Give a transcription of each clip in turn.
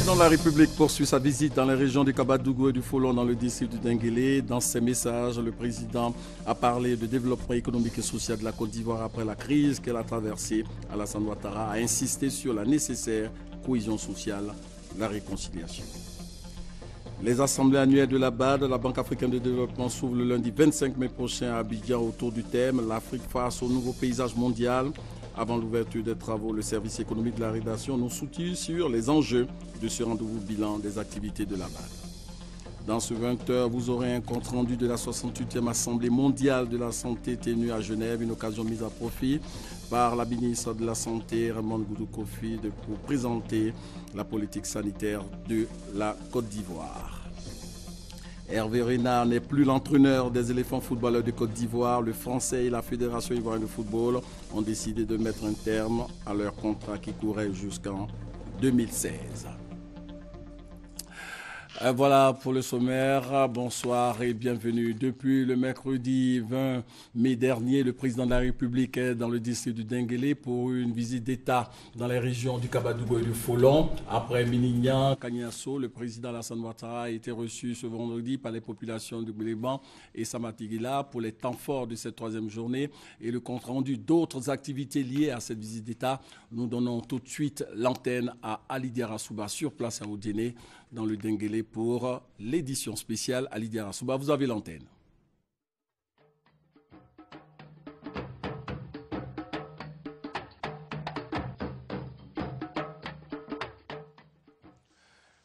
président de la République poursuit sa visite dans les régions du Kabadougou et du Folon dans le district du Denguélé. Dans ses messages, le président a parlé de développement économique et social de la Côte d'Ivoire après la crise qu'elle a traversée. Alassane Ouattara a insisté sur la nécessaire cohésion sociale, la réconciliation. Les assemblées annuelles de la BAD, la Banque africaine de développement, s'ouvrent le lundi 25 mai prochain à Abidjan autour du thème « L'Afrique face au nouveau paysage mondial ». Avant l'ouverture des travaux, le service économique de la rédaction nous soutient sur les enjeux de ce rendez-vous bilan des activités de la BAD. Dans ce 20h, vous aurez un compte-rendu de la 68e Assemblée mondiale de la santé tenue à Genève, une occasion mise à profit par la ministre de la Santé, Raymond Goudou Kofi, pour présenter la politique sanitaire de la Côte d'Ivoire. Hervé Renard n'est plus l'entraîneur des éléphants footballeurs de Côte d'Ivoire. Le Français et la Fédération ivoirienne de football ont décidé de mettre un terme à leur contrat qui courait jusqu'en 2016. Voilà pour le sommaire. Bonsoir et bienvenue. Depuis le mercredi 20 mai dernier, le président de la République est dans le district du Denguélé pour une visite d'État dans les régions du Kabadougou et du Folon. Après Minignan, Kagnasso, le président Alassane Ouattara a été reçu ce vendredi par les populations de Gbéléban et Samatigila pour les temps forts de cette troisième journée et le compte rendu d'autres activités liées à cette visite d'État. Nous donnons tout de suite l'antenne à Ali Diarra-Souba sur place à Odiéné dans le Denguélé pour l'édition spéciale. Ali Diarra-Souba, vous avez l'antenne.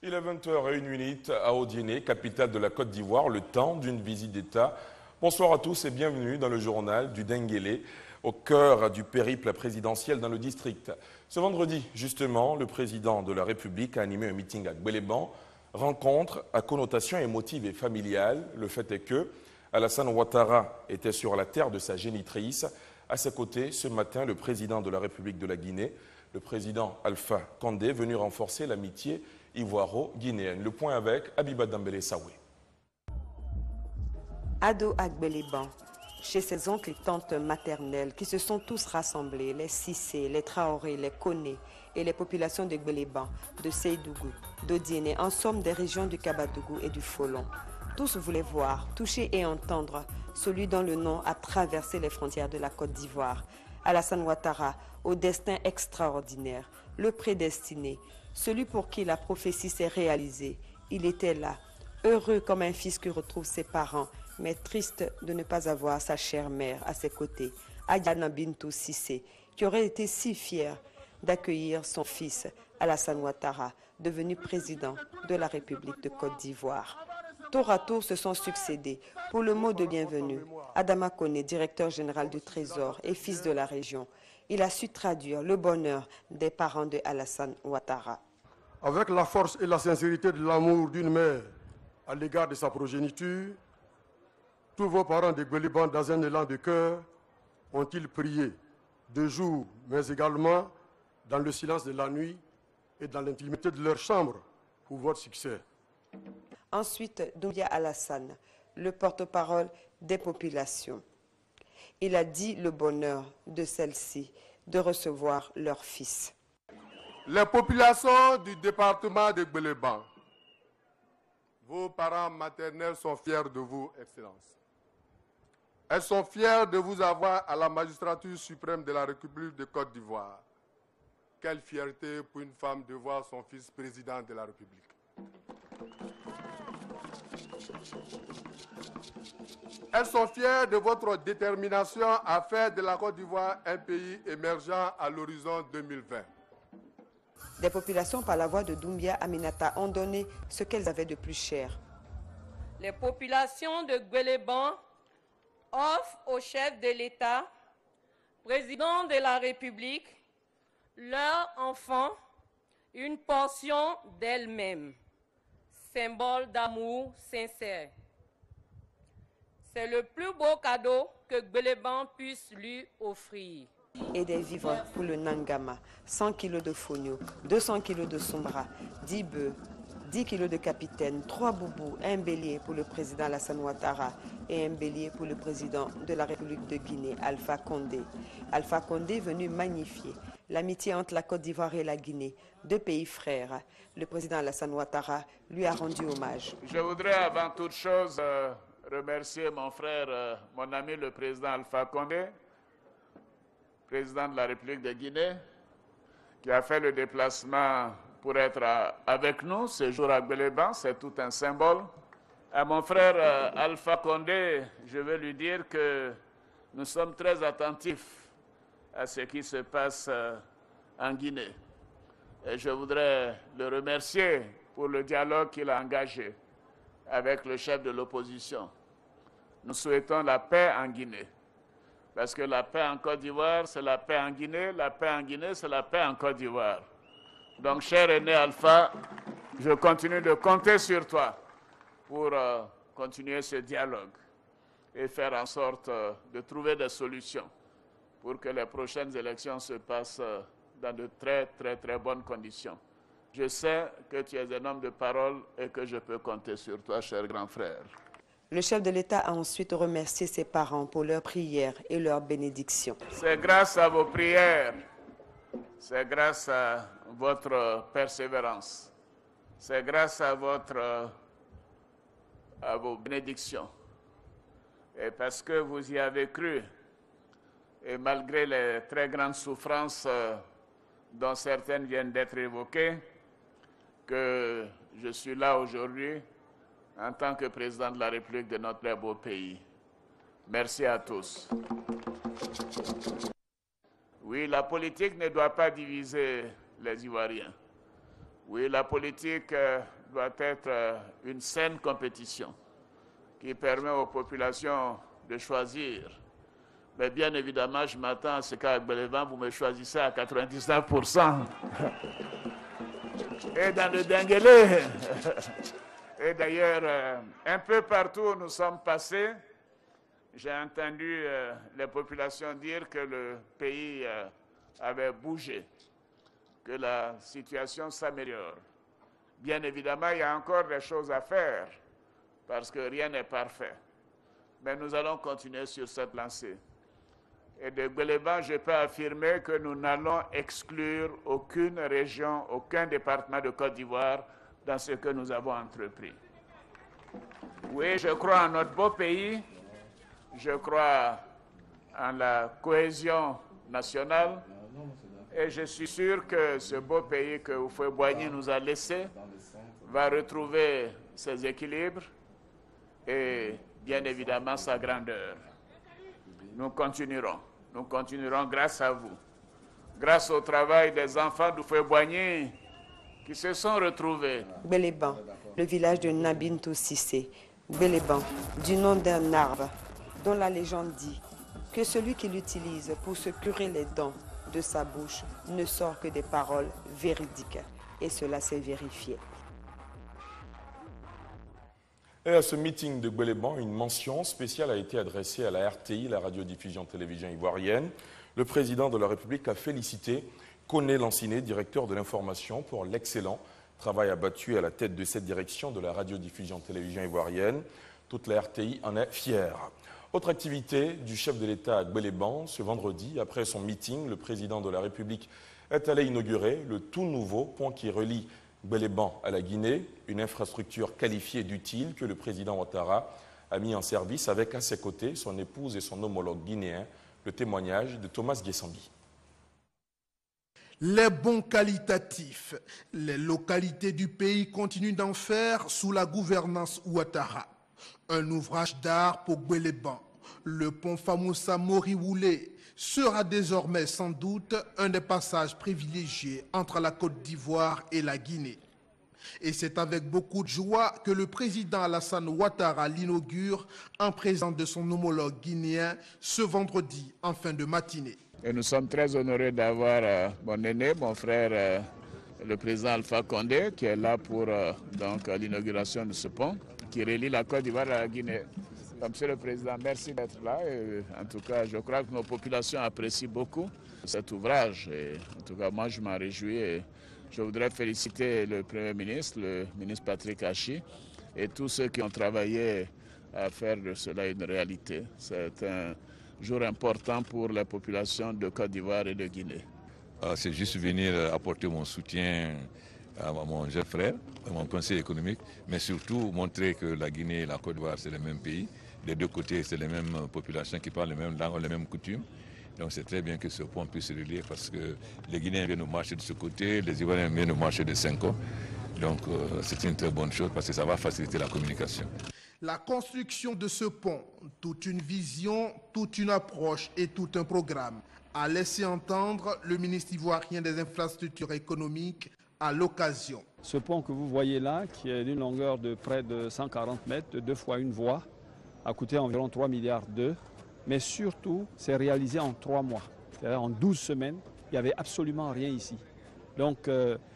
Il est 20h01 à Odiéné, capitale de la Côte d'Ivoire, le temps d'une visite d'État. Bonsoir à tous et bienvenue dans le journal du Denguélé, au cœur du périple présidentiel dans le district. Ce vendredi, justement, le président de la République a animé un meeting à Gbéléban, rencontre à connotation émotive et familiale. Le fait est que Alassane Ouattara était sur la terre de sa génitrice. À ses côtés, ce matin, le président de la République de la Guinée, le président Alpha Condé, venu renforcer l'amitié ivoiro-guinéenne. Le point avec Abiba Dambélé Saoué. Ado à Gbéléban, chez ses oncles et tantes maternelles qui se sont tous rassemblés, les Cissé, les Traoré, les Koné et les populations de Gbéléban, de Seydougou, d'Odiéné, en somme des régions du Kabadougou et du Folon. Tous voulaient voir, toucher et entendre celui dont le nom a traversé les frontières de la Côte d'Ivoire. Alassane Ouattara, au destin extraordinaire, le prédestiné, celui pour qui la prophétie s'est réalisée. Il était là, heureux comme un fils qui retrouve ses parents, mais triste de ne pas avoir sa chère mère à ses côtés, Ayana Bintou Cissé, qui aurait été si fière d'accueillir son fils Alassane Ouattara, devenu président de la République de Côte d'Ivoire. Tour à tour se sont succédés pour le mot de bienvenue. Adama Koné, directeur général du Trésor et fils de la région, il a su traduire le bonheur des parents de Alassane Ouattara. Avec la force et la sincérité de l'amour d'une mère à l'égard de sa progéniture, tous vos parents de Gbéléban, dans un élan de cœur, ont-ils prié de jour, mais également dans le silence de la nuit et dans l'intimité de leur chambre pour votre succès. Ensuite, Doumbia Alassane, le porte-parole des populations. Il a dit le bonheur de celles-ci de recevoir leur fils. Les populations du département de Gbéléban, vos parents maternels sont fiers de vous, Excellence. Elles sont fières de vous avoir à la magistrature suprême de la République de Côte d'Ivoire. Quelle fierté pour une femme de voir son fils président de la République. Elles sont fières de votre détermination à faire de la Côte d'Ivoire un pays émergent à l'horizon 2020. Des populations, par la voix de Doumbia Aminata, ont donné ce qu'elles avaient de plus cher. Les populations de Gbéléban offrent au chef de l'État, président de la République, leurs enfants une portion d'elles-mêmes, symbole d'amour sincère. C'est le plus beau cadeau que Gbéléban puisse lui offrir. Et des vivres pour le Nangama, 100 kg de fonio, 200 kg de sombra, 10 bœufs, 10 kg de capitaine, 3 boubous, un bélier pour le président Alassane Ouattara et un bélier pour le président de la République de Guinée, Alpha Condé. Alpha Condé venu magnifier l'amitié entre la Côte d'Ivoire et la Guinée, deux pays frères. Le président Alassane Ouattara lui a rendu hommage. Je voudrais avant toute chose remercier mon frère, mon ami le président Alpha Condé, président de la République de Guinée, qui a fait le déplacement pour être avec nous ce jour à Gbeleban. C'est tout un symbole. À mon frère Alpha Condé, je veux lui dire que nous sommes très attentifs à ce qui se passe en Guinée. Et je voudrais le remercier pour le dialogue qu'il a engagé avec le chef de l'opposition. Nous souhaitons la paix en Guinée. Parce que la paix en Côte d'Ivoire, c'est la paix en Guinée. La paix en Guinée, c'est la paix en Côte d'Ivoire. Donc, cher aîné Alpha, je continue de compter sur toi pour continuer ce dialogue et faire en sorte de trouver des solutions pour que les prochaines élections se passent dans de très, très, très bonnes conditions. Je sais que tu es un homme de parole et que je peux compter sur toi, cher grand frère. Le chef de l'État a ensuite remercié ses parents pour leurs prières et leurs bénédictions. C'est grâce à vos prières, c'est grâce à votre persévérance, c'est grâce à vos bénédictions. Et parce que vous y avez cru, et malgré les très grandes souffrances dont certaines viennent d'être évoquées, que je suis là aujourd'hui en tant que président de la République de notre très beau pays. Merci à tous. Oui, la politique ne doit pas diviser les Ivoiriens. Oui, la politique doit être une saine compétition qui permet aux populations de choisir. Mais bien évidemment, je m'attends à ce qu'à Gbeleban, vous me choisissez à 99%. Et dans le Denguélé, et d'ailleurs, un peu partout où nous sommes passés, j'ai entendu les populations dire que le pays avait bougé, que la situation s'améliore. Bien évidemment, il y a encore des choses à faire, parce que rien n'est parfait. Mais nous allons continuer sur cette lancée. Et de Gbeleban, je peux affirmer que nous n'allons exclure aucune région, aucun département de Côte d'Ivoire dans ce que nous avons entrepris. Oui, je crois en notre beau pays, je crois en la cohésion nationale et je suis sûr que ce beau pays que Houphouët-Boigny nous a laissé va retrouver ses équilibres et bien évidemment sa grandeur. Nous continuerons grâce à vous, grâce au travail des enfants d'Houphouët-Boigny qui se sont retrouvés. Gbeleban, le village de Nabintou Cissé. Gbeleban, du nom d'un arbre dont la légende dit que celui qui l'utilise pour se curer les dents de sa bouche ne sort que des paroles véridiques. Et cela s'est vérifié. Et à ce meeting de Gbeleban, une mention spéciale a été adressée à la RTI, la radiodiffusion télévision ivoirienne. Le président de la République a félicité Koné Lanciné, directeur de l'information, pour l'excellent travail abattu à la tête de cette direction de la radiodiffusion télévision ivoirienne. Toute la RTI en est fière. Autre activité du chef de l'État à Gbeleban, ce vendredi, après son meeting, le président de la République est allé inaugurer le tout nouveau pont qui relie Gbeleban à la Guinée, une infrastructure qualifiée d'utile que le président Ouattara a mis en service avec à ses côtés son épouse et son homologue guinéen, le témoignage de Thomas Guessambi. Les bons qualitatifs, les localités du pays continuent d'en faire sous la gouvernance Ouattara. Un ouvrage d'art pour Gbeleban. Le pont Famoussa Moriwoulé sera désormais sans doute un des passages privilégiés entre la Côte d'Ivoire et la Guinée. Et c'est avec beaucoup de joie que le président Alassane Ouattara l'inaugure en présence de son homologue guinéen ce vendredi en fin de matinée. Et nous sommes très honorés d'avoir mon aîné, mon frère, le président Alpha Condé, qui est là pour l'inauguration de ce pont, qui relie la Côte d'Ivoire à la Guinée. Donc, Monsieur le Président, merci d'être là. Et, en tout cas, je crois que nos populations apprécient beaucoup cet ouvrage. Et, en tout cas, moi, je m'en réjouis. Et je voudrais féliciter le Premier ministre, le ministre Patrick Hachi, et tous ceux qui ont travaillé à faire de cela une réalité. C'est un jour important pour la population de Côte d'Ivoire et de Guinée. C'est juste venir apporter mon soutien à mon jeune frère, à mon conseil économique, mais surtout montrer que la Guinée et la Côte d'Ivoire, c'est le même pays. Des deux côtés, c'est les mêmes populations qui parlent les mêmes langues, les mêmes coutumes. Donc c'est très bien que ce pont puisse se relier parce que les Guinéens viennent au marché de ce côté, les Ivoiriens viennent au marché de Senko. Donc c'est une très bonne chose parce que ça va faciliter la communication. La construction de ce pont, toute une vision, toute une approche et tout un programme, a laissé entendre le ministre ivoirien des infrastructures économiques à l'occasion. Ce pont que vous voyez là, qui est d'une longueur de près de 140 mètres, de 2 fois une voie, a coûté environ 3 milliards d'euros, mais surtout, c'est réalisé en 3 mois. C'est-à-dire en 12 semaines, il n'y avait absolument rien ici. Donc,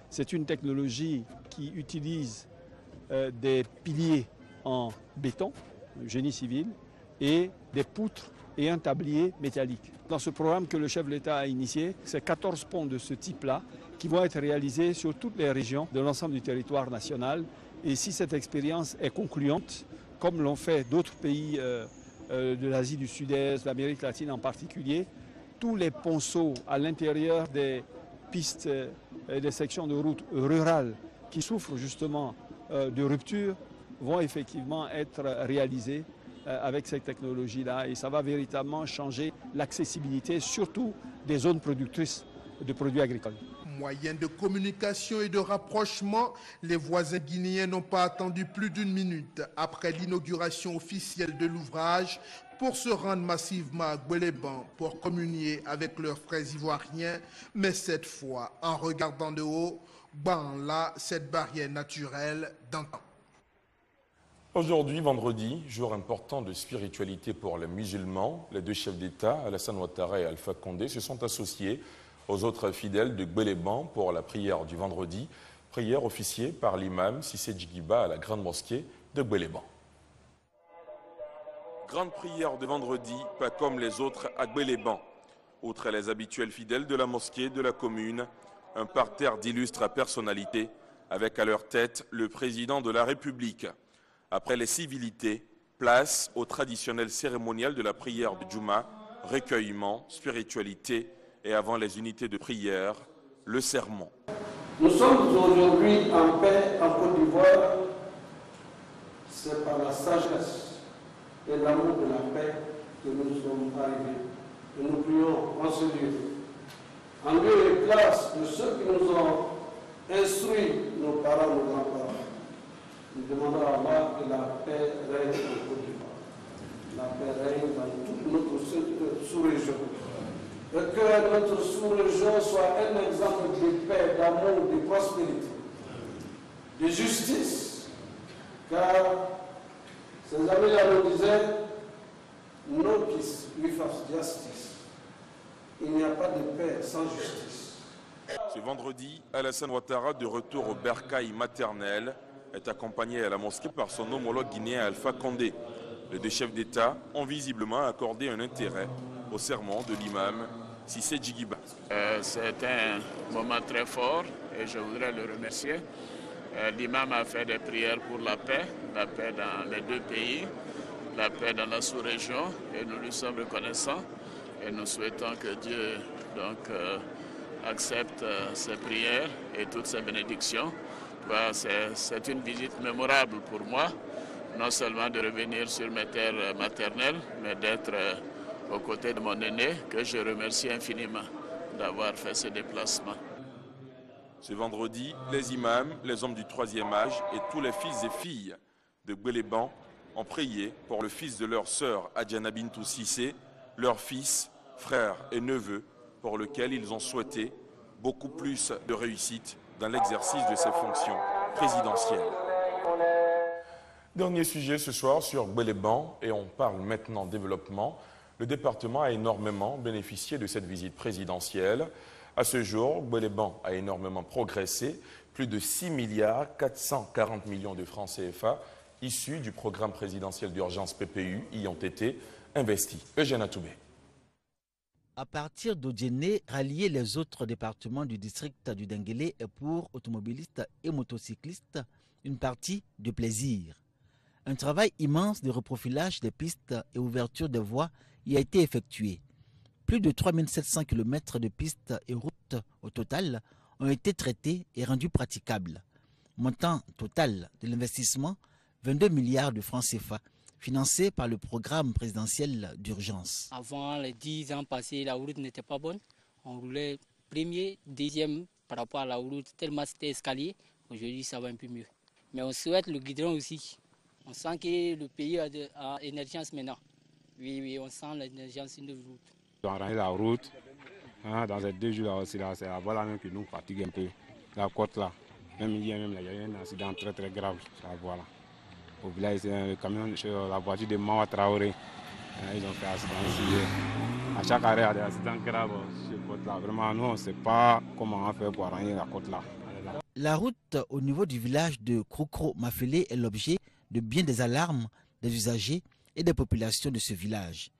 c'est une technologie qui utilise des piliers en béton, génie civil, et des poutres et un tablier métallique. Dans ce programme que le chef de l'État a initié, c'est 14 ponts de ce type-là qui vont être réalisés sur toutes les régions de l'ensemble du territoire national. Et si cette expérience est concluante, comme l'ont fait d'autres pays de l'Asie du Sud-Est, l'Amérique latine en particulier, tous les ponceaux à l'intérieur des pistes et des sections de routes rurales qui souffrent justement de rupture vont effectivement être réalisés avec cette technologie-là. Et ça va véritablement changer l'accessibilité, surtout des zones productrices de produits agricoles. Moyen de communication et de rapprochement, les voisins guinéens n'ont pas attendu plus d'une minute après l'inauguration officielle de l'ouvrage pour se rendre massivement à Gbeleban pour communier avec leurs frères ivoiriens, mais cette fois en regardant de haut, là, cette barrière naturelle d'antan. Aujourd'hui, vendredi, jour important de spiritualité pour les musulmans, les deux chefs d'État, Alassane Ouattara et Alpha Condé, se sont associés aux autres fidèles de Gbeleban pour la prière du vendredi, prière officiée par l'imam Cissé Djigiba à la grande mosquée de Gbeleban. Grande prière de vendredi, pas comme les autres à Gbeleban. Outre les habituels fidèles de la mosquée de la commune, un parterre d'illustres personnalités, avec à leur tête le président de la République. Après les civilités, place au traditionnel cérémonial de la prière de Djouma, recueillement, spiritualité et avant les unités de prière, le sermon. Nous sommes aujourd'hui en paix en Côte d'Ivoire. C'est par la sagesse et l'amour de la paix que nous sommes arrivés. Et nous prions en ce lieu, en lieu et place de ceux qui nous ont instruit, nos parents, nos grands-parents. Nous demandons à Allah que la paix règne en Côte d'Ivoire. La paix règne dans toute notre sous-région. Et que notre sous-région soit un exemple de paix, d'amour, de prospérité, de justice. Car ces amis-là nous disaient, no peace without justice. Il n'y a pas de paix sans justice. Ce vendredi, Alassane Ouattara, de retour au bercail maternel, est accompagné à la mosquée par son homologue guinéen Alpha Condé. Les deux chefs d'État ont visiblement accordé un intérêt au sermon de l'imam Cissé Djigiba. C'est un moment très fort et je voudrais le remercier. L'imam a fait des prières pour la paix dans les deux pays, la paix dans la sous-région, et nous lui sommes reconnaissants et nous souhaitons que Dieu accepte ces prières et toutes ces bénédictions. C'est une visite mémorable pour moi, non seulement de revenir sur mes terres maternelles, mais d'être aux côtés de mon aîné, que je remercie infiniment d'avoir fait ce déplacement. Ce vendredi, les imams, les hommes du troisième âge et tous les fils et filles de Gbeleban ont prié pour le fils de leur sœur Adjana Bintou Cissé, leur fils, frère et neveu, pour lequel ils ont souhaité beaucoup plus de réussite dans l'exercice de ses fonctions présidentielles. Dernier sujet ce soir sur Gbeleban et on parle maintenant développement. Le département a énormément bénéficié de cette visite présidentielle. À ce jour, Gbeleban a énormément progressé. Plus de 6 milliards 440 millions de francs CFA issus du programme présidentiel d'urgence PPU y ont été investis. Eugène Atoubé. À partir d'Odjéné, rallier les autres départements du district du Denguélé est pour automobilistes et motocyclistes une partie de plaisir. Un travail immense de reprofilage des pistes et ouverture des voies y a été effectué. Plus de 3700 km de pistes et routes au total ont été traités et rendus praticables. Montant total de l'investissement, 22 milliards de francs CFA, financé par le programme présidentiel d'urgence. Avant les 10 ans passés, la route n'était pas bonne. On roulait premier, deuxième par rapport à la route, tellement c'était escalier. Aujourd'hui, ça va un peu mieux. Mais on souhaite le goudron aussi. On sent que le pays a émergence maintenant. Oui, on sent l'émergence de la route. On a rangé la route. Dans ces 2 jours-là aussi, c'est la voie même qui nous fatigue un peu. La côte là. Même hier, il y a eu un accident très très grave sur la voie là. Au village, c'est un camion, la voiture de Mawa Traoré. Ils ont fait un accident ici. À chaque arrêt, il y a des accidents graves sur la côte là. Vraiment, nous, on ne sait pas comment on fait pour arranger la côte là. La route au niveau du village de Krokro-Mafele est l'objet de bien des alarmes des usagers et des populations de ce village.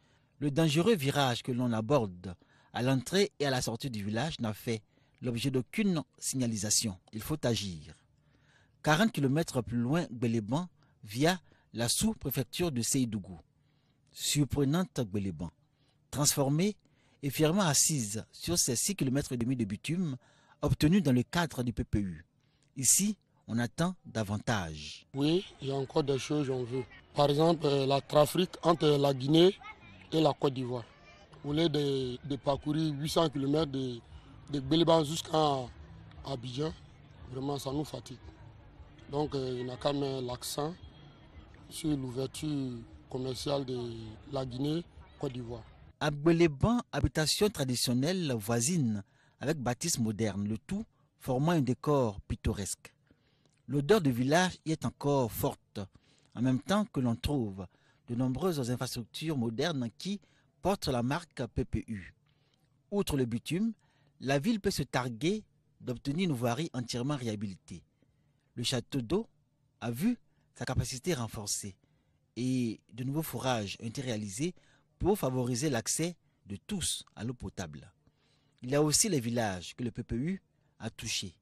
Le dangereux virage que l'on aborde à l'entrée et à la sortie du village n'a fait l'objet d'aucune signalisation. Il faut agir. 40 km plus loin, Gbeleban, via la sous-préfecture de Seydougou. Surprenante Gbeleban, transformée et fièrement assise sur ses 6,5 km de bitume obtenus dans le cadre du PPU. Ici, on attend davantage. Oui, il y a encore des choses qu'on veut. Par exemple, la trafic entre la Guinée et la Côte d'Ivoire. Au lieu de parcourir 800 km de Gbeleban jusqu'à Abidjan, vraiment ça nous fatigue. Donc il n'y a qu'à mettre l'accent sur l'ouverture commerciale de la Guinée-Côte d'Ivoire. À Gbeleban, habitation traditionnelle voisine avec bâtisse moderne, le tout formant un décor pittoresque. L'odeur du village y est encore forte, en même temps que l'on trouve de nombreuses infrastructures modernes qui portent la marque PPU. Outre le bitume, la ville peut se targuer d'obtenir une voirie entièrement réhabilitée. Le château d'eau a vu sa capacité renforcée et de nouveaux forages ont été réalisés pour favoriser l'accès de tous à l'eau potable. Il y a aussi les villages que le PPU a touchés.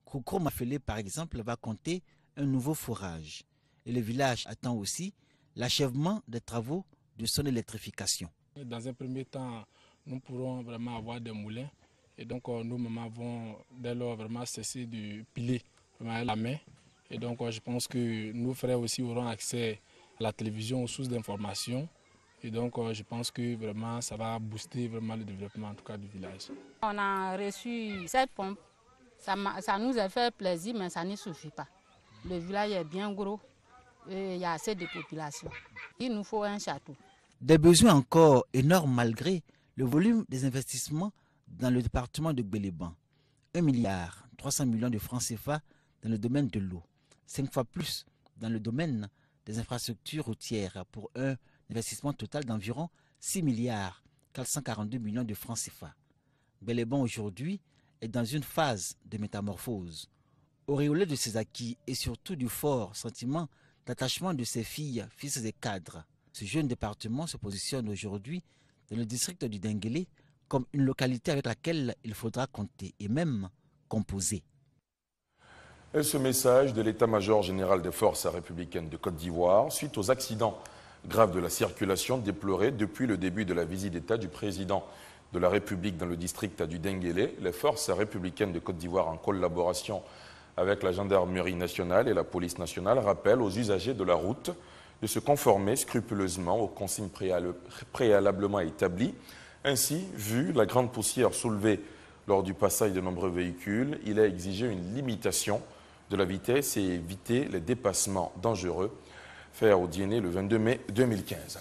Krokro-Mafele, par exemple, va compter un nouveau forage. Et le village attend aussi l'achèvement des travaux de son électrification. Dans un premier temps, nous pourrons vraiment avoir des moulins. Et donc, nous avons dès lors vraiment cessé de piler la main. Et donc, je pense que nos frères aussi auront accès à la télévision, aux sources d'information. Et donc, je pense que vraiment, ça va booster vraiment le développement, en tout cas, du village. On a reçu cette pompe. Ça nous a fait plaisir, mais ça ne suffit pas. Le village est bien gros et il y a assez de population. Il nous faut un château. Des besoins encore énormes malgré le volume des investissements dans le département de Gbeleban. 1,3 milliard de francs CFA dans le domaine de l'eau. 5 fois plus dans le domaine des infrastructures routières pour un investissement total d'environ 6,442 milliards de francs CFA. Gbeleban aujourd'hui est dans une phase de métamorphose. Auréolé de ses acquis et surtout du fort sentiment d'attachement de ses filles, fils et cadres, ce jeune département se positionne aujourd'hui dans le district du Denguélé comme une localité avec laquelle il faudra compter et même composer. Et ce message de l'état-major général des forces républicaines de Côte d'Ivoire, suite aux accidents graves de la circulation déplorés depuis le début de la visite d'État du président de la République dans le district du Denguélé, les forces républicaines de Côte d'Ivoire, en collaboration avec la gendarmerie nationale et la police nationale, rappellent aux usagers de la route de se conformer scrupuleusement aux consignes préalablement établies. Ainsi, vu la grande poussière soulevée lors du passage de nombreux véhicules, il a exigé une limitation de la vitesse et éviter les dépassements dangereux. Fait au Diéné le 22 mai 2015.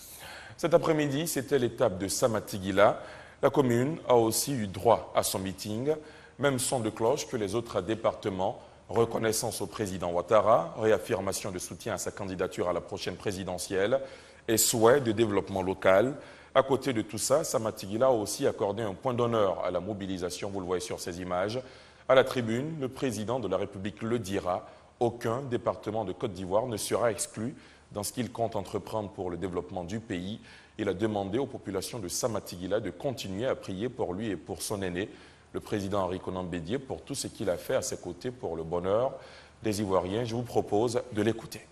Cet après-midi, c'était l'étape de Samatigila. La commune a aussi eu droit à son meeting, même son de cloche que les autres départements, reconnaissance au président Ouattara, réaffirmation de soutien à sa candidature à la prochaine présidentielle et souhait de développement local. À côté de tout ça, Samatigila a aussi accordé un point d'honneur à la mobilisation, vous le voyez sur ces images. À la tribune, le président de la République le dira, aucun département de Côte d'Ivoire ne sera exclu dans ce qu'il compte entreprendre pour le développement du pays. Il a demandé aux populations de Samatigila de continuer à prier pour lui et pour son aîné, le président Henri Konan Bédié, pour tout ce qu'il a fait à ses côtés pour le bonheur des Ivoiriens. Je vous propose de l'écouter.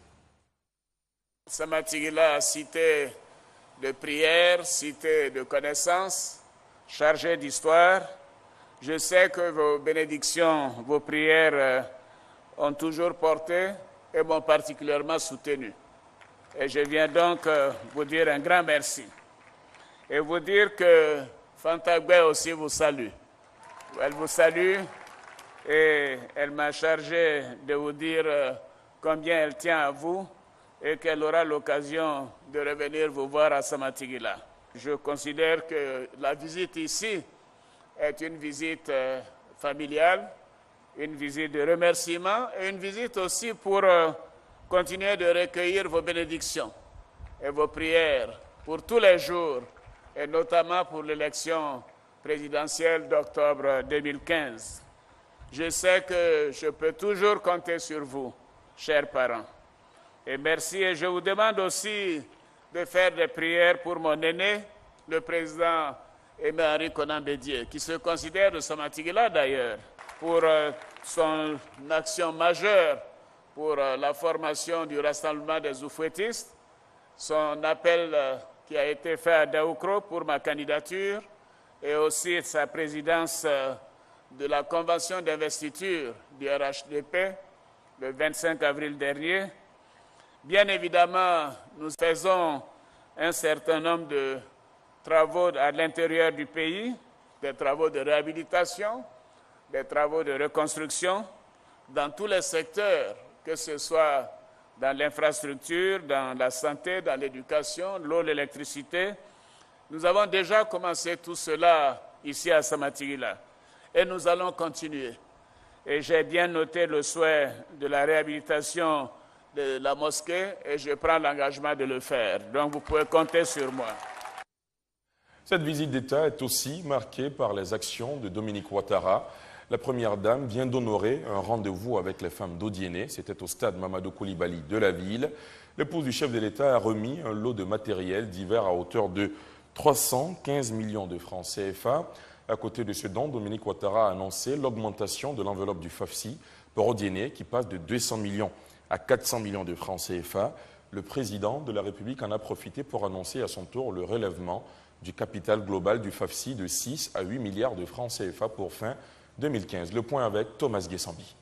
Samatigila, cité de prière, cité de connaissance, chargé d'histoire. Je sais que vos bénédictions, vos prières ont toujours porté et m'ont particulièrement soutenu. Et je viens donc vous dire un grand merci. Et vous dire que Fantagbe aussi vous salue. Elle vous salue et elle m'a chargé de vous dire combien elle tient à vous et qu'elle aura l'occasion de revenir vous voir à Samatigila. Je considère que la visite ici est une visite familiale, une visite de remerciement et une visite aussi pour continuer de recueillir vos bénédictions et vos prières pour tous les jours et notamment pour l'élection présidentielle d'octobre 2015. Je sais que je peux toujours compter sur vous, chers parents. Et merci, et je vous demande aussi de faire des prières pour mon aîné, le président Aimé-Henri Konan Bédié, qui se considère de Samatigila d'ailleurs, pour son action majeure pour la formation du rassemblement des oufouettistes, son appel qui a été fait à Daoukro pour ma candidature et aussi sa présidence de la convention d'investiture du RHDP le 25 avril dernier. Bien évidemment, nous faisons un certain nombre de travaux à l'intérieur du pays, des travaux de réhabilitation, des travaux de reconstruction dans tous les secteurs, que ce soit dans l'infrastructure, dans la santé, dans l'éducation, l'eau, l'électricité. Nous avons déjà commencé tout cela ici à Samatigila et nous allons continuer. Et j'ai bien noté le souhait de la réhabilitation de la mosquée et je prends l'engagement de le faire. Donc vous pouvez compter sur moi. Cette visite d'État est aussi marquée par les actions de Dominique Ouattara. La Première Dame vient d'honorer un rendez-vous avec les femmes d'Odiéné. C'était au stade Mamadou Koulibaly de la ville. L'épouse du chef de l'État a remis un lot de matériel divers à hauteur de 315 millions de francs CFA. À côté de ce don, Dominique Ouattara a annoncé l'augmentation de l'enveloppe du FAFSI pour Odiéné qui passe de 200 millions à 400 millions de francs CFA. Le président de la République en a profité pour annoncer à son tour le relèvement du capital global du FAFSI de 6 à 8 milliards de francs CFA pour fin 2015. Le point avec Thomas Guessambi.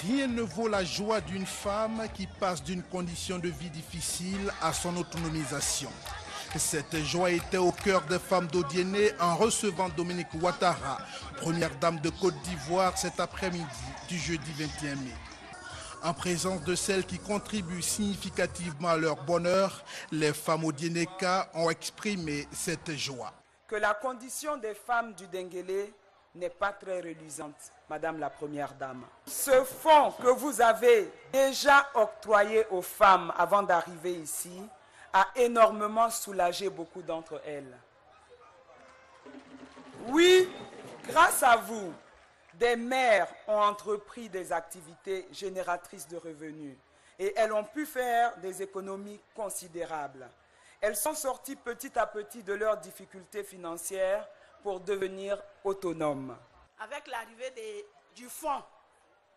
Rien ne vaut la joie d'une femme qui passe d'une condition de vie difficile à son autonomisation. Cette joie était au cœur des femmes d'Odiéné en recevant Dominique Ouattara, première dame de Côte d'Ivoire cet après-midi du jeudi 21 mai. En présence de celles qui contribuent significativement à leur bonheur, les femmes odiénéka ont exprimé cette joie. Que la condition des femmes du Denguélé n'est pas très reluisante, Madame la Première Dame. Ce fonds que vous avez déjà octroyé aux femmes avant d'arriver ici a énormément soulagé beaucoup d'entre elles. Oui, grâce à vous, des mères ont entrepris des activités génératrices de revenus et elles ont pu faire des économies considérables. Elles sont sorties petit à petit de leurs difficultés financières pour devenir autonomes. Avec l'arrivée du fonds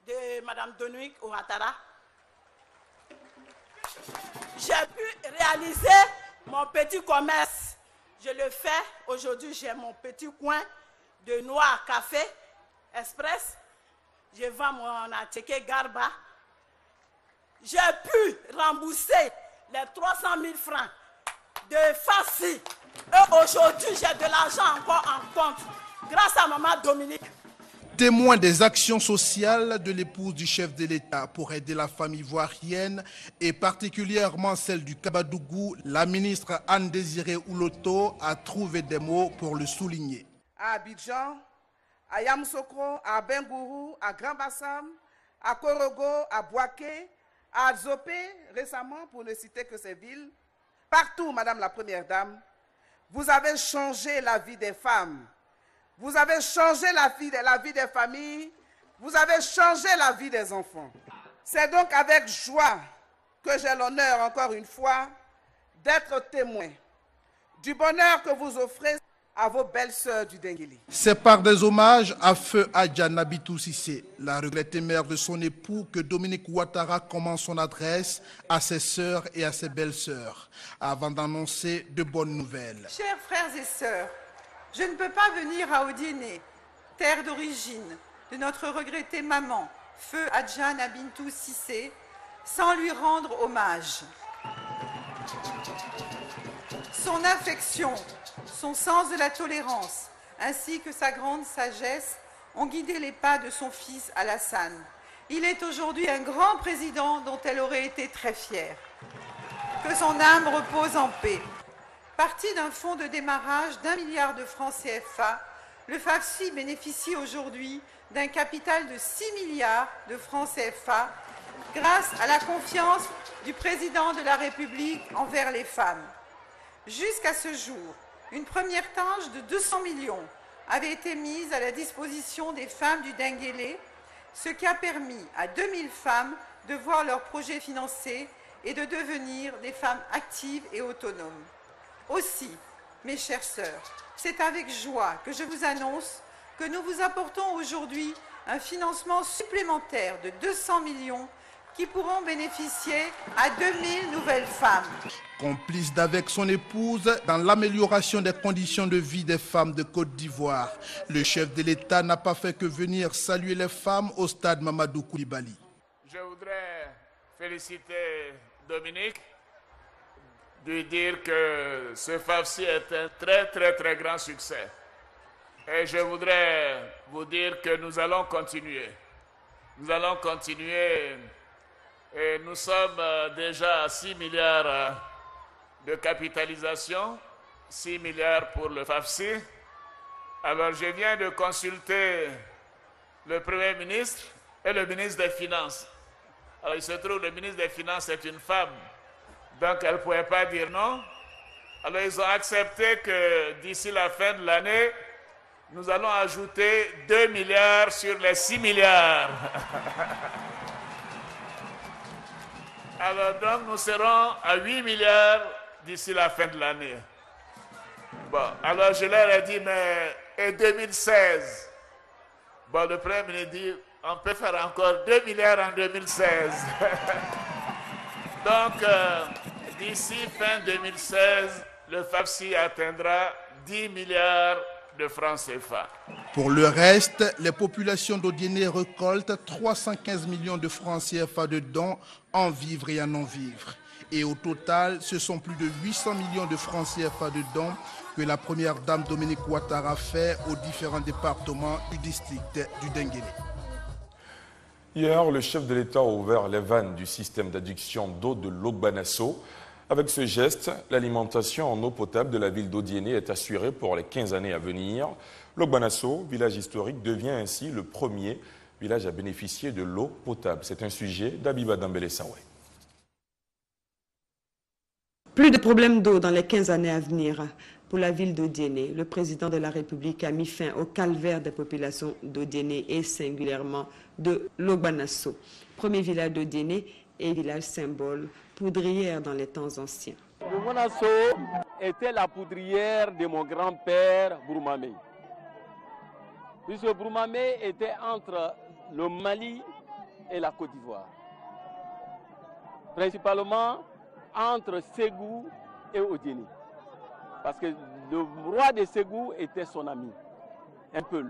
de Mme Dominique Ouattara, j'ai pu réaliser mon petit commerce. Je le fais. Aujourd'hui, j'ai mon petit coin de noix à café express. Je vends mon attiqué Garba. J'ai pu rembourser les 300 000 francs de FAFSI. Et aujourd'hui, j'ai de l'argent encore en compte grâce à maman Dominique. Témoin des actions sociales de l'épouse du chef de l'État pour aider la famille ivoirienne et particulièrement celle du Kabadougou, la ministre Anne-Désirée Ouloto a trouvé des mots pour le souligner. À Abidjan, à Yamoussoukro, à Bengourou, à Grand Bassam, à Korogo, à Bouaké, à Zopé, récemment pour ne citer que ces villes, partout, Madame la Première Dame, vous avez changé la vie des femmes. Vous avez changé la vie des familles, vous avez changé la vie des enfants. C'est donc avec joie que j'ai l'honneur, encore une fois, d'être témoin du bonheur que vous offrez à vos belles-sœurs du Denguéli. C'est par des hommages à feu Adja Nabitou Sissé, la regrettée mère de son époux, que Dominique Ouattara commence son adresse à ses sœurs et à ses belles-sœurs, avant d'annoncer de bonnes nouvelles. Chers frères et sœurs, Je ne peux pas venir à Odiéné, terre d'origine de notre regrettée maman, Feu Adjana Bintou Cissé, sans lui rendre hommage. Son affection, son sens de la tolérance, ainsi que sa grande sagesse ont guidé les pas de son fils Alassane. Il est aujourd'hui un grand président dont elle aurait été très fière. Que son âme repose en paix. Parti d'un fonds de démarrage d'1 milliard de francs CFA, le FAFSI bénéficie aujourd'hui d'un capital de 6 milliards de francs CFA grâce à la confiance du président de la République envers les femmes. Jusqu'à ce jour, une première tranche de 200 millions avait été mise à la disposition des femmes du Denguélé, ce qui a permis à 2000 femmes de voir leurs projets financés et de devenir des femmes actives et autonomes. Aussi, mes chères sœurs, c'est avec joie que je vous annonce que nous vous apportons aujourd'hui un financement supplémentaire de 200 millions qui pourront bénéficier à 2000 nouvelles femmes. Complice d'avec son épouse dans l'amélioration des conditions de vie des femmes de Côte d'Ivoire, le chef de l'État n'a pas fait que venir saluer les femmes au stade Mamadou Koulibaly. Je voudrais féliciter Dominique, lui dire que ce FAFSI est un très grand succès. Et je voudrais vous dire que nous allons continuer. Nous allons continuer et nous sommes déjà à 6 milliards de capitalisation, 6 milliards pour le FAFSI. Alors je viens de consulter le Premier ministre et le ministre des Finances. Alors il se trouve que le ministre des Finances est une femme, donc elle ne pouvait pas dire non. Alors ils ont accepté que d'ici la fin de l'année, nous allons ajouter 2 milliards sur les 6 milliards. Alors donc nous serons à 8 milliards d'ici la fin de l'année. Bon, alors je leur ai dit, mais et 2016? Bon, le Premier ministre dit, on peut faire encore 2 milliards en 2016. Donc, d'ici fin 2016, le FAFSI atteindra 10 milliards de francs CFA. Pour le reste, les populations d'Odiéné récoltent 315 millions de francs CFA de dons en vivre et en non-vivre. Et au total, ce sont plus de 800 millions de francs CFA de dons que la première dame Dominique Ouattara fait aux différents départements du district du Denguélé. Hier, le chef de l'État a ouvert les vannes du système d'adduction d'eau de Logbanasso. Avec ce geste, l'alimentation en eau potable de la ville d'Odiéné est assurée pour les 15 années à venir. Logbanasso, village historique, devient ainsi le premier village à bénéficier de l'eau potable. C'est un sujet d'Abiba Dambélé-Sawé. Plus de problèmes d'eau dans les 15 années à venir pour la ville d'Odiéné. Le président de la République a mis fin au calvaire des populations d'Odiéné et singulièrement de Logbanasso, premier village d'Odiéné et village symbole, poudrière dans les temps anciens. Logbanasso était la poudrière de mon grand-père Bourmamé. Puisque Bourmamé était entre le Mali et la Côte d'Ivoire. Principalement entre Ségou et Odiéné. Parce que le roi de Ségou était son ami, un peu.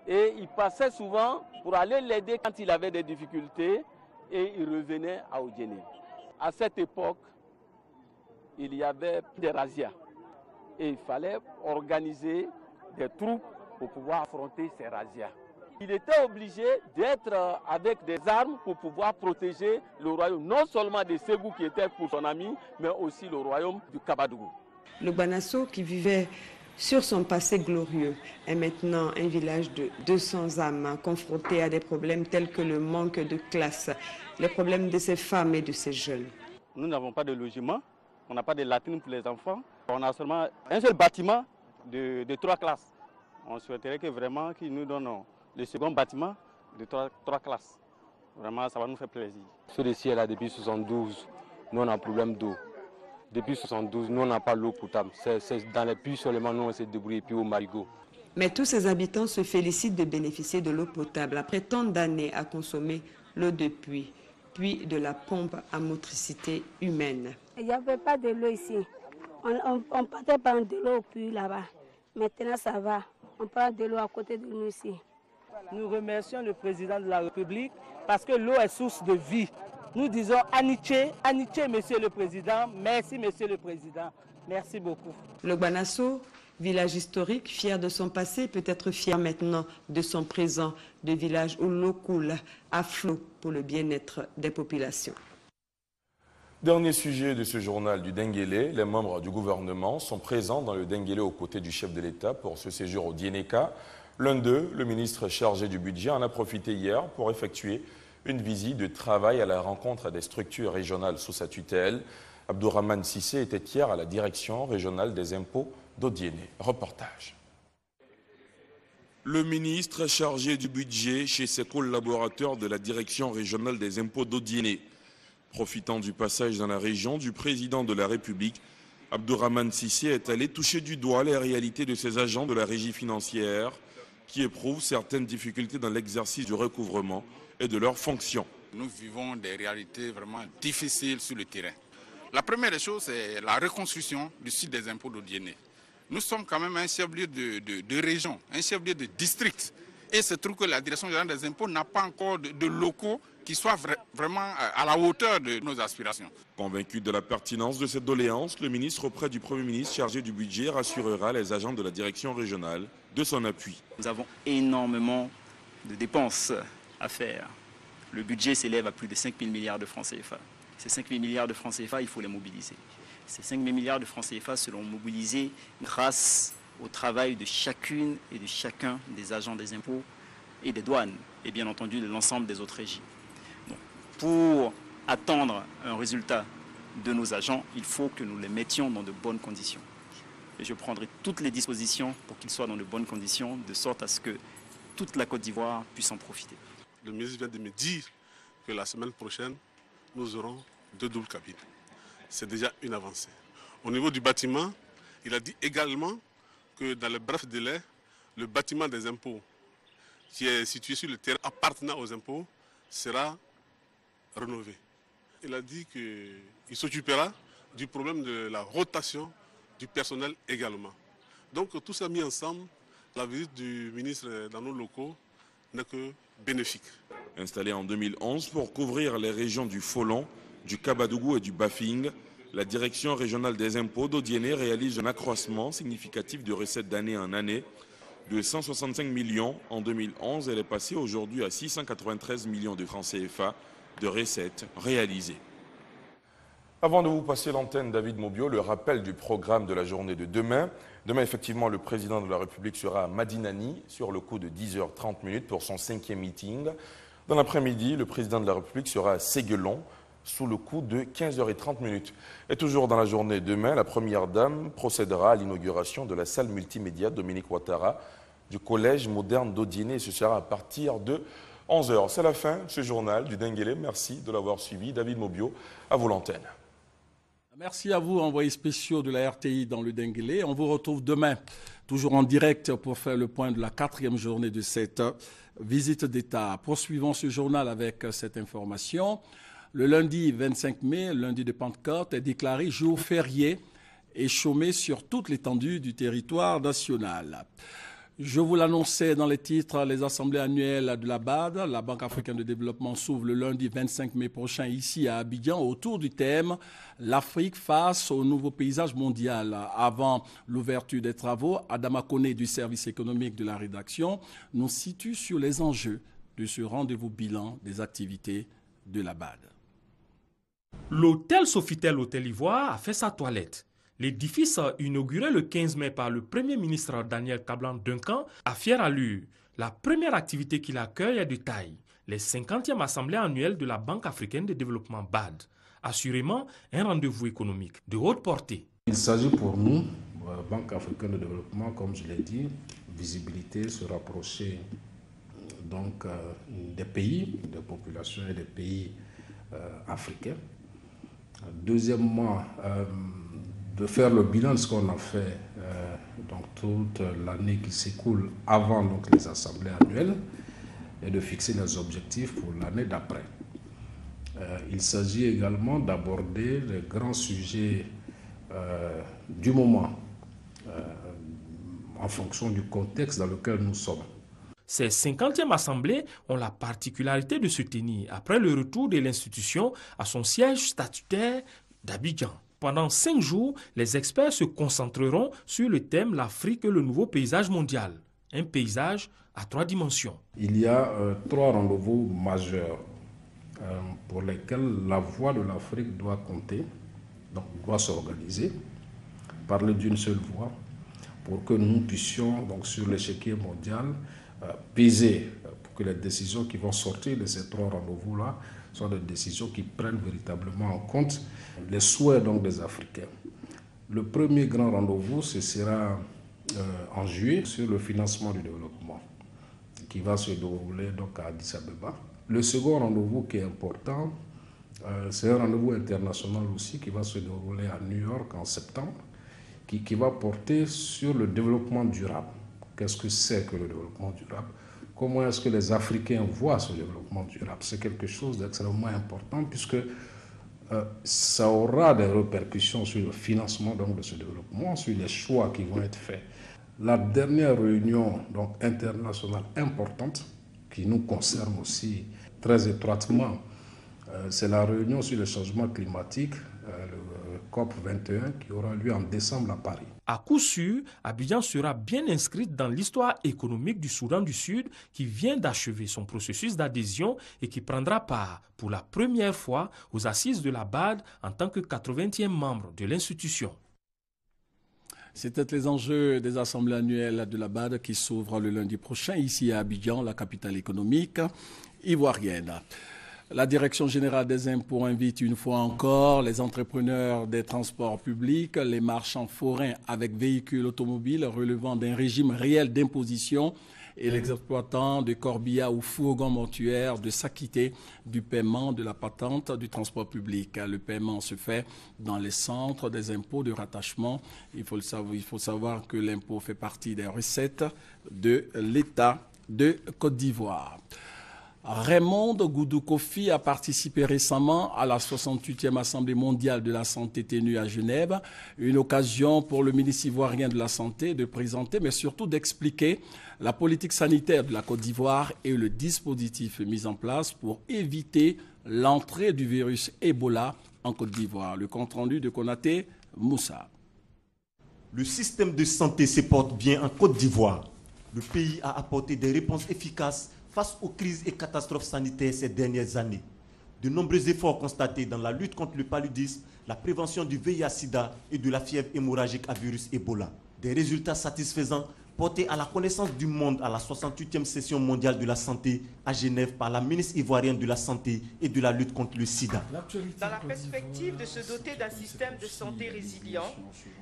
Et il passait souvent pour aller l'aider quand il avait des difficultés et il revenait à Odiéné. À cette époque, il y avait des razzias et il fallait organiser des troupes pour pouvoir affronter ces razzias. Il était obligé d'être avec des armes pour pouvoir protéger le royaume, non seulement de Ségou qui était pour son ami, mais aussi le royaume du Kabadougou. Logbanasso, qui vivait sur son passé glorieux, est maintenant un village de 200 âmes confronté à des problèmes tels que le manque de classe, les problèmes de ces femmes et de ces jeunes. Nous n'avons pas de logement, on n'a pas de latrines pour les enfants, on a seulement un seul bâtiment de 3 classes. On souhaiterait que vraiment qu'ils nous donnent le second bâtiment de 3 classes. Vraiment, ça va nous faire plaisir. Ceux d'ici est là depuis 72, nous on a un problème d'eau. Depuis 72, nous on n'a pas l'eau potable. C'est dans les puits seulement, nous on s'est débrouillé, puis au marigot. Mais tous ces habitants se félicitent de bénéficier de l'eau potable après tant d'années à consommer l'eau de puits, puis de la pompe à motricité humaine. Il n'y avait pas de l'eau ici. On partait prendre de l'eau au puits là-bas. Maintenant, ça va. On prend de l'eau à côté de nous ici. Nous remercions le président de la République parce que l'eau est source de vie. Nous disons Aniché, Aniché, monsieur le président. Merci, monsieur le président. Merci beaucoup. Le Gbanasso, village historique, fier de son passé, peut être fier maintenant de son présent, de village où l'eau coule à flot pour le bien-être des populations. Dernier sujet de ce journal du Denguélé, les membres du gouvernement sont présents dans le Denguélé aux côtés du chef de l'État pour ce séjour au Dieneka. L'un d'eux, le ministre chargé du budget, en a profité hier pour effectuer une visite de travail à la rencontre des structures régionales sous sa tutelle. Abdourahmane Sissé était hier à la direction régionale des impôts d'Odiéné. Reportage. Le ministre chargé du budget chez ses collaborateurs de la direction régionale des impôts d'Odiéné. Profitant du passage dans la région du président de la République, Abdourahmane Sissé est allé toucher du doigt les réalités de ces agents de la régie financière qui éprouvent certaines difficultés dans l'exercice du recouvrement et de leurs fonctions. Nous vivons des réalités vraiment difficiles sur le terrain. La première des choses, c'est la reconstruction du site des impôts d'Odiéné. Nous sommes quand même un chef-lieu de région, un chef-lieu de district. Et il se trouve que la direction générale des impôts n'a pas encore de locaux qui soient vraiment à la hauteur de nos aspirations. Convaincu de la pertinence de cette doléance, le ministre auprès du Premier ministre chargé du budget rassurera les agents de la direction régionale de son appui. Nous avons énormément de dépenses à faire. Le budget s'élève à plus de 5 000 milliards de francs CFA. Ces 5 000 milliards de francs CFA, il faut les mobiliser. Ces 5 000 milliards de francs CFA seront mobilisés grâce au travail de chacune et de chacun des agents des impôts et des douanes, et bien entendu de l'ensemble des autres régies. Donc, pour attendre un résultat de nos agents, il faut que nous les mettions dans de bonnes conditions. Et je prendrai toutes les dispositions pour qu'ils soient dans de bonnes conditions, de sorte à ce que toute la Côte d'Ivoire puisse en profiter. Le ministre vient de me dire que la semaine prochaine, nous aurons 2 doubles cabines. C'est déjà une avancée. Au niveau du bâtiment, il a dit également que dans le bref délai, le bâtiment des impôts qui est situé sur le terrain appartenant aux impôts sera rénové. Il a dit qu'il s'occupera du problème de la rotation du personnel également. Donc tout ça mis ensemble, la visite du ministre dans nos locaux n'est que bénéfique. Installé en 2011 pour couvrir les régions du Folon, du Kabadougou et du Bafing, la direction régionale des impôts d'Odiéné réalise un accroissement significatif de recettes d'année en année. De 165 millions en 2011, elle est passée aujourd'hui à 693 millions de francs CFA de recettes réalisées. Avant de vous passer l'antenne, David Mobio, le rappel du programme de la journée de demain. Demain, effectivement, le président de la République sera à Madinani sur le coup de 10h30 pour son 5e meeting. Dans l'après-midi, le président de la République sera à Séguelon sous le coup de 15h30. Et toujours dans la journée demain, la première dame procédera à l'inauguration de la salle multimédia Dominique Ouattara du Collège moderne d'Odiéné. Ce sera à partir de 11h. C'est la fin de ce journal du Denguélé. Merci de l'avoir suivi. David Mobio, à vous l'antenne. Merci à vous, envoyés spéciaux de la RTI dans le Denguélé. On vous retrouve demain, toujours en direct pour faire le point de la 4e journée de cette visite d'État. Poursuivons ce journal avec cette information. Le lundi 25 mai, lundi de Pentecôte, est déclaré jour férié et chômé sur toute l'étendue du territoire national. Je vous l'annonçais dans les titres, les assemblées annuelles de la BAD, la Banque africaine de développement, s'ouvrent le lundi 25 mai prochain ici à Abidjan autour du thème « L'Afrique face au nouveau paysage mondial ». Avant l'ouverture des travaux, Adama Koné du service économique de la rédaction nous situe sur les enjeux de ce rendez-vous bilan des activités de la BAD. L'hôtel Sofitel Hôtel Ivoire a fait sa toilette. L'édifice inauguré le 15 mai par le Premier ministre Daniel Kablan-Duncan a fière allure. La première activité qu'il accueille est de taille, les 50e assemblées annuelles de la Banque africaine de développement BAD. Assurément, un rendez-vous économique de haute portée. Il s'agit pour nous, Banque africaine de développement, comme je l'ai dit, visibilité, se rapprocher donc des pays, des populations et des pays africains. Deuxièmement, de faire le bilan de ce qu'on a fait donc toute l'année qui s'écoule avant donc, les assemblées annuelles et de fixer les objectifs pour l'année d'après. Il s'agit également d'aborder les grands sujets du moment. en fonction du contexte dans lequel nous sommes. Ces 50e assemblées ont la particularité de se tenir après le retour de l'institution à son siège statutaire d'Abidjan. Pendant 5 jours, les experts se concentreront sur le thème « L'Afrique et le nouveau paysage mondial ». Un paysage à 3 dimensions. Il y a 3 rendez-vous majeurs pour lesquels la voix de l'Afrique doit compter, donc doit s'organiser, parler d'une seule voix, pour que nous puissions, donc, sur l'échiquier mondial, peser pour que les décisions qui vont sortir de ces 3 rendez-vous-là soient des décisions qui prennent véritablement en compte les souhaits donc, des Africains. Le premier grand rendez-vous, ce sera en juillet sur le financement du développement qui va se dérouler donc, à Addis Abeba. Le second rendez-vous qui est important, c'est un rendez-vous international aussi qui va se dérouler à New York en septembre, qui va porter sur le développement durable. Qu'est-ce que c'est que le développement durable? Comment est-ce que les Africains voient ce développement durable? C'est quelque chose d'extrêmement important puisque ça aura des répercussions sur le financement donc, de ce développement, sur les choix qui vont être faits. La dernière réunion donc, internationale importante qui nous concerne aussi très étroitement, c'est la réunion sur le changement climatique, le COP21, qui aura lieu en décembre à Paris. À coup sûr, Abidjan sera bien inscrite dans l'histoire économique du Soudan du Sud qui vient d'achever son processus d'adhésion et qui prendra part pour la première fois aux assises de la BAD en tant que 80e membre de l'institution. C'était les enjeux des assemblées annuelles de la BAD qui s'ouvrent le lundi prochain ici à Abidjan, la capitale économique ivoirienne. La Direction générale des impôts invite une fois encore les entrepreneurs des transports publics, les marchands forains avec véhicules automobiles relevant d'un régime réel d'imposition et les exploitants de corbillas ou fourgons mortuaires de s'acquitter du paiement de la patente du transport public. Le paiement se fait dans les centres des impôts de rattachement. Il faut savoir que l'impôt fait partie des recettes de l'État de Côte d'Ivoire. Raymond Goudou Kofi a participé récemment à la 68e Assemblée mondiale de la santé tenue à Genève, une occasion pour le ministre ivoirien de la Santé de présenter, mais surtout d'expliquer la politique sanitaire de la Côte d'Ivoire et le dispositif mis en place pour éviter l'entrée du virus Ebola en Côte d'Ivoire. Le compte-rendu de Konaté Moussa. Le système de santé se porte bien en Côte d'Ivoire. Le pays a apporté des réponses efficaces face aux crises et catastrophes sanitaires ces dernières années. De nombreux efforts constatés dans la lutte contre le paludisme, la prévention du VIH-Sida et de la fièvre hémorragique à virus Ebola. Des résultats satisfaisants portés à la connaissance du monde à la 68e session mondiale de la santé à Genève par la ministre ivoirienne de la Santé et de la lutte contre le sida. Dans la perspective de se doter d'un système de santé résilient,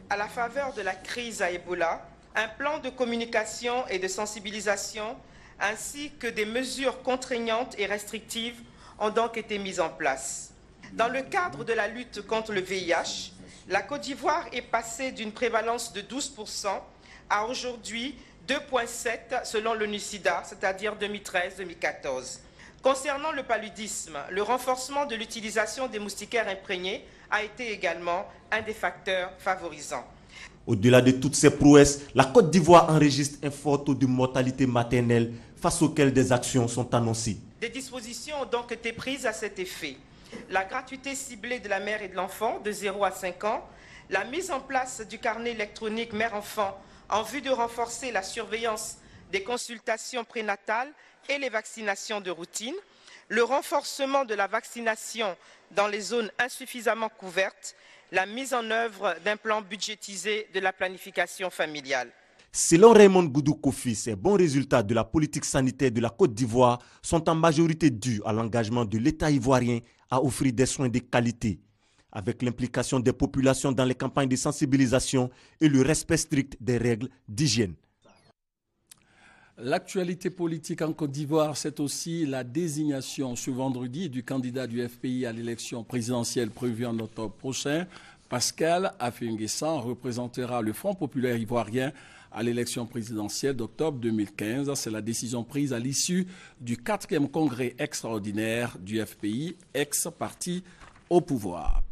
à la faveur de la crise à Ebola, un plan de communication et de sensibilisation ainsi que des mesures contraignantes et restrictives ont donc été mises en place. Dans le cadre de la lutte contre le VIH, la Côte d'Ivoire est passée d'une prévalence de 12% à aujourd'hui 2,7 selon l'ONU-SIDA, c'est-à-dire 2013-2014. Concernant le paludisme, le renforcement de l'utilisation des moustiquaires imprégnés a été également un des facteurs favorisants. Au-delà de toutes ces prouesses, la Côte d'Ivoire enregistre un fort taux de mortalité maternelle face auquel des actions sont annoncées. Des dispositions ont donc été prises à cet effet. La gratuité ciblée de la mère et de l'enfant de 0 à 5 ans, la mise en place du carnet électronique mère-enfant en vue de renforcer la surveillance des consultations prénatales et les vaccinations de routine, le renforcement de la vaccination dans les zones insuffisamment couvertes, la mise en œuvre d'un plan budgétisé de la planification familiale. Selon Raymond Goudou Kofi, ces bons résultats de la politique sanitaire de la Côte d'Ivoire sont en majorité dus à l'engagement de l'État ivoirien à offrir des soins de qualité, avec l'implication des populations dans les campagnes de sensibilisation et le respect strict des règles d'hygiène. L'actualité politique en Côte d'Ivoire, c'est aussi la désignation ce vendredi du candidat du FPI à l'élection présidentielle prévue en octobre prochain. Pascal Affi-N'Guessan représentera le Front populaire ivoirien à l'élection présidentielle d'octobre 2015. C'est la décision prise à l'issue du 4e congrès extraordinaire du FPI, ex-parti au pouvoir.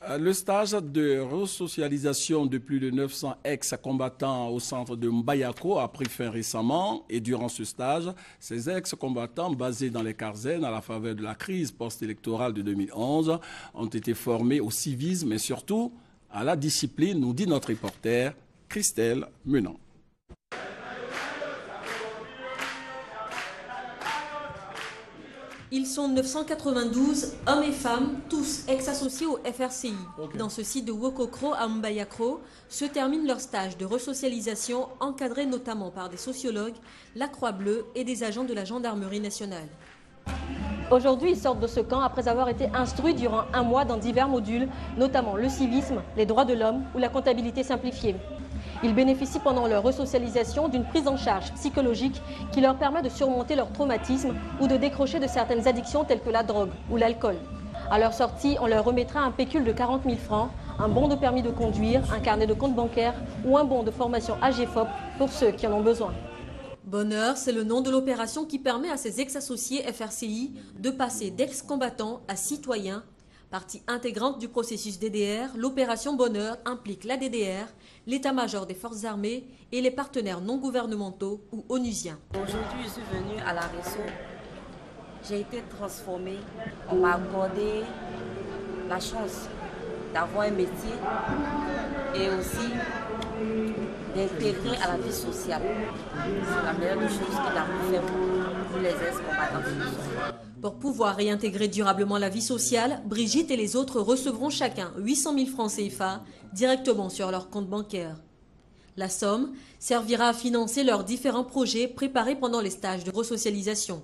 Le stage de resocialisation de plus de 900 ex-combattants au centre de Mbayako a pris fin récemment. Et durant ce stage, ces ex-combattants basés dans les Carzen à la faveur de la crise post-électorale de 2011 ont été formés au civisme et surtout à la discipline, nous dit notre reporter Christelle Menant. Ils sont 992, hommes et femmes, tous ex-associés au FRCI. Dans ce site de Wokokro à Mbayakro se termine leur stage de resocialisation encadré notamment par des sociologues, la Croix-Bleue et des agents de la Gendarmerie nationale. Aujourd'hui, ils sortent de ce camp après avoir été instruits durant un mois dans divers modules, notamment le civisme, les droits de l'homme ou la comptabilité simplifiée. Ils bénéficient pendant leur resocialisation d'une prise en charge psychologique qui leur permet de surmonter leur traumatisme ou de décrocher de certaines addictions telles que la drogue ou l'alcool. À leur sortie, on leur remettra un pécule de 40 000 francs, un bon de permis de conduire, un carnet de compte bancaire ou un bon de formation AGFOP pour ceux qui en ont besoin. Bonheur, c'est le nom de l'opération qui permet à ces ex-associés FRCI de passer d'ex-combattants à citoyens. Partie intégrante du processus DDR, l'opération Bonheur implique la DDR, l'état-major des forces armées et les partenaires non gouvernementaux ou onusiens. Aujourd'hui, je suis venue à la Resso. J'ai été transformée. On m'a accordé la chance d'avoir un métier et aussi d'intégrer à la vie sociale. C'est la meilleure des choses qu'il a pu faire pour les ex-combattants. Pour pouvoir réintégrer durablement la vie sociale, Brigitte et les autres recevront chacun 800 000 francs CFA directement sur leur compte bancaire. La somme servira à financer leurs différents projets préparés pendant les stages de resocialisation.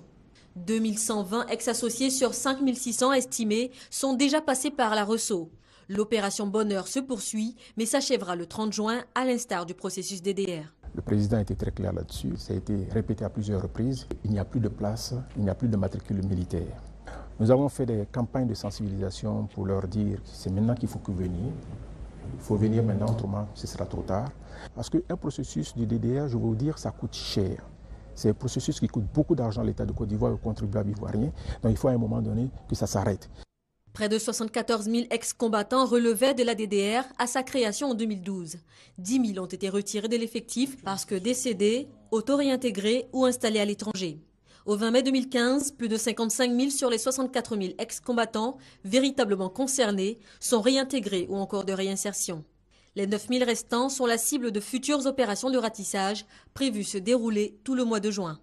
2120 ex-associés sur 5600 estimés sont déjà passés par la Resso. L'opération Bonheur se poursuit, mais s'achèvera le 30 juin à l'instar du processus DDR. Le président était très clair là-dessus, ça a été répété à plusieurs reprises. Il n'y a plus de place, il n'y a plus de matricule militaire. Nous avons fait des campagnes de sensibilisation pour leur dire que c'est maintenant qu'il faut que venir. Il faut venir maintenant, autrement ce sera trop tard. Parce qu'un processus du DDR, je vais vous dire, ça coûte cher. C'est un processus qui coûte beaucoup d'argent à l'État de Côte d'Ivoire et aux contribuables ivoiriens. Donc il faut à un moment donné que ça s'arrête. Près de 74 000 ex-combattants relevaient de la DDR à sa création en 2012. 10 000 ont été retirés de l'effectif parce que décédés, auto-réintégrés ou installés à l'étranger. Au 20 mai 2015, plus de 55 000 sur les 64 000 ex-combattants véritablement concernés sont réintégrés ou en cours de réinsertion. Les 9 000 restants sont la cible de futures opérations de ratissage prévues se dérouler tout le mois de juin.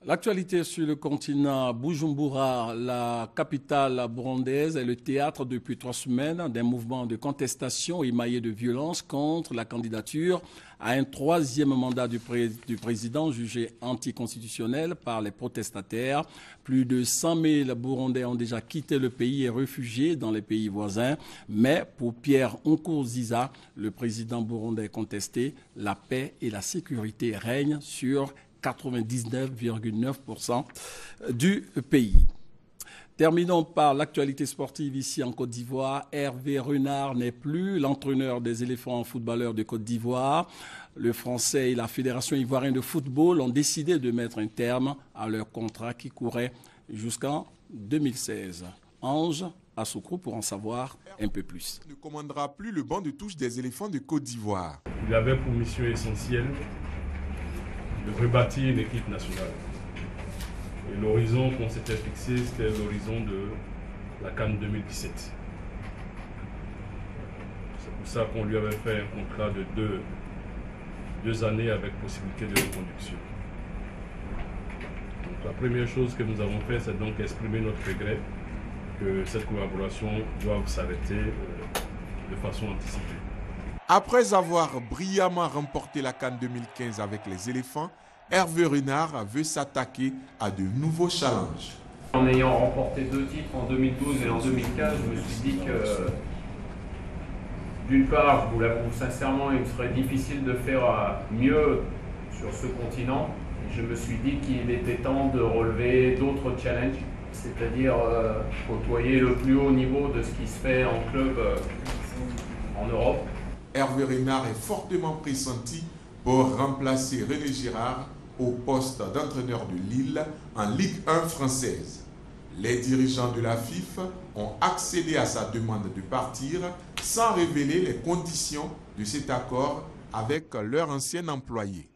L'actualité sur le continent, Bujumbura, la capitale burundaise, est le théâtre depuis 3 semaines d'un mouvement de contestation émaillé de violence contre la candidature à un 3e mandat du président jugé anticonstitutionnel par les protestataires. Plus de 100 000 Burundais ont déjà quitté le pays et réfugié dans les pays voisins. Mais pour Pierre Nkurunziza, le président burundais contesté, la paix et la sécurité règnent sur 99,9% du pays. Terminons par l'actualité sportive ici en Côte d'Ivoire. Hervé Renard n'est plus l'entraîneur des éléphants footballeurs de Côte d'Ivoire. Le Français et la Fédération ivoirienne de football ont décidé de mettre un terme à leur contrat qui courait jusqu'en 2016. Ange Assoukro pour en savoir un peu plus. Il ne commandera plus le banc de touche des éléphants de Côte d'Ivoire. Il avait pour mission essentielle de rebâtir une équipe nationale. Et l'horizon qu'on s'était fixé, c'était l'horizon de la CAN 2017. C'est pour ça qu'on lui avait fait un contrat de deux années avec possibilité de reconduction. Donc la première chose que nous avons fait, c'est donc exprimer notre regret que cette collaboration doive s'arrêter de façon anticipée. Après avoir brillamment remporté la CAN 2015 avec les éléphants, Hervé Renard veut s'attaquer à de nouveaux challenges. En ayant remporté 2 titres en 2012 et en 2015, je me suis dit que, d'une part, je vous l'avoue sincèrement, il serait difficile de faire mieux sur ce continent. Et je me suis dit qu'il était temps de relever d'autres challenges, c'est-à-dire côtoyer le plus haut niveau de ce qui se fait en club en Europe. Hervé Renard est fortement pressenti pour remplacer René Girard au poste d'entraîneur de Lille en Ligue 1 française. Les dirigeants de la FIF ont accédé à sa demande de partir sans révéler les conditions de cet accord avec leur ancien employé.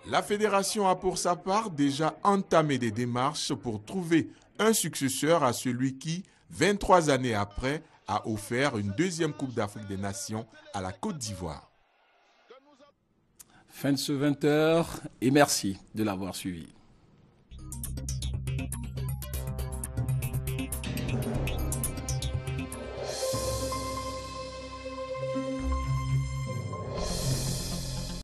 La fédération a pour sa part déjà entamé des démarches pour trouver un successeur à celui qui, 23 années après, a offert une deuxième Coupe d'Afrique des Nations à la Côte d'Ivoire. Fin de ce 20h et merci de l'avoir suivi.